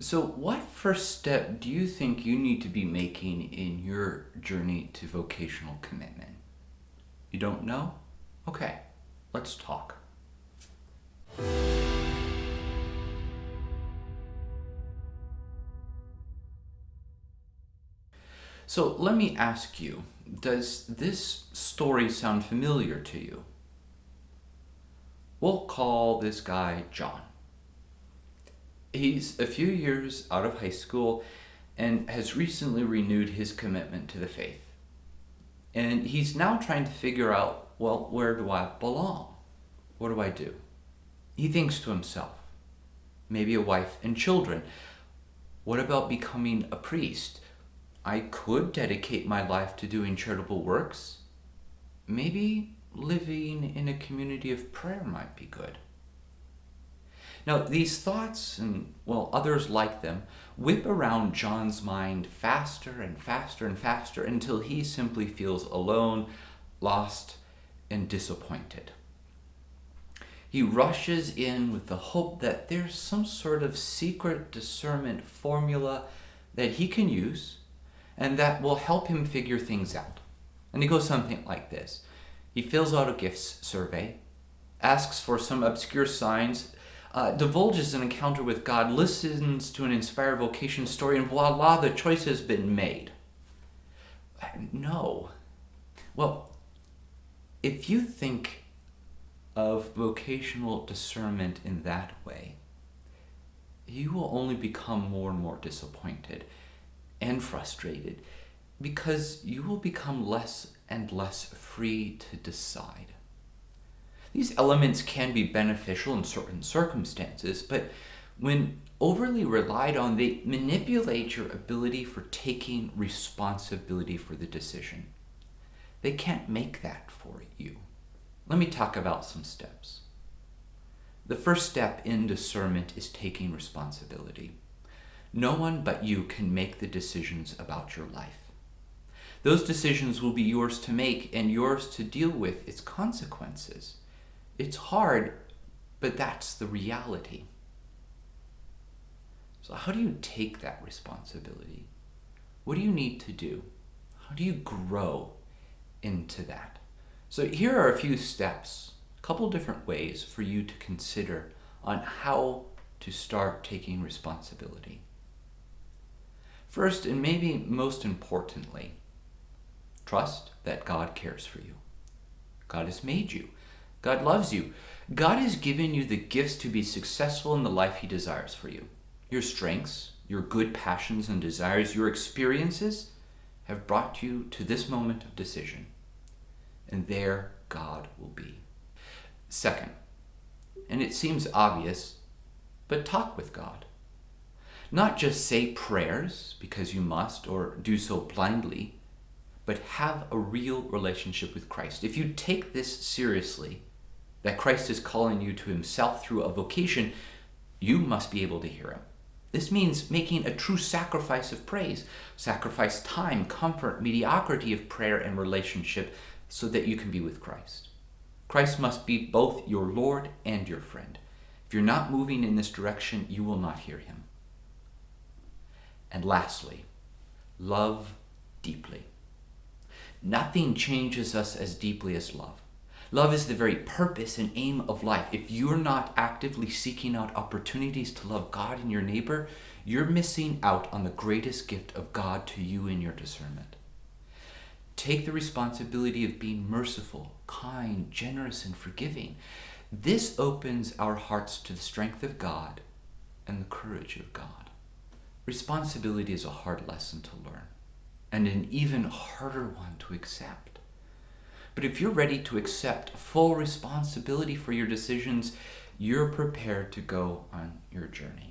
So, what first step do you think you need to be making in your journey to vocational commitment? You don't know? Okay, let's talk. So, let me ask you, does this story sound familiar to you? We'll call this guy John. He's a few years out of high school and has recently renewed his commitment to the faith. And he's now trying to figure out, well, where do I belong? What do I do? He thinks to himself, maybe a wife and children. What about becoming a priest? I could dedicate my life to doing charitable works. Maybe living in a community of prayer might be good. Now, these thoughts, and others like them, whip around John's mind faster and faster and faster until he simply feels alone, lost, and disappointed. He rushes in with the hope that there's some sort of secret discernment formula that he can use and that will help him figure things out. And he goes something like this. He fills out a gifts survey, asks for some obscure signs, divulges an encounter with God, listens to an inspired vocation story, and voila, the choice has been made. No. Well, if you think of vocational discernment in that way, you will only become more and more disappointed and frustrated because you will become less and less free to decide. These elements can be beneficial in certain circumstances, but when overly relied on, they manipulate your ability for taking responsibility for the decision. They can't make that for you. Let me talk about some steps. The first step in discernment is taking responsibility. No one but you can make the decisions about your life. Those decisions will be yours to make and yours to deal with its consequences. It's hard, but that's the reality. So how do you take that responsibility? What do you need to do? How do you grow into that? So here are a few steps, a couple different ways for you to consider on how to start taking responsibility. First, and maybe most importantly, trust that God cares for you. God has made you. God loves you. God has given you the gifts to be successful in the life He desires for you. Your strengths, your good passions and desires, your experiences have brought you to this moment of decision. And there God will be. Second, and it seems obvious, but talk with God. Not just say prayers because you must or do so blindly, but have a real relationship with Christ. If you take this seriously, that Christ is calling you to Himself through a vocation, you must be able to hear Him. This means making a true sacrifice of praise, sacrifice time, comfort, mediocrity of prayer and relationship so that you can be with Christ. Christ must be both your Lord and your friend. If you're not moving in this direction, you will not hear Him. And lastly, love deeply. Nothing changes us as deeply as love. Love is the very purpose and aim of life. If you're not actively seeking out opportunities to love God and your neighbor, you're missing out on the greatest gift of God to you in your discernment. Take the responsibility of being merciful, kind, generous, and forgiving. This opens our hearts to the strength of God and the courage of God. Responsibility is a hard lesson to learn, and an even harder one to accept. But if you're ready to accept full responsibility for your decisions, you're prepared to go on your journey.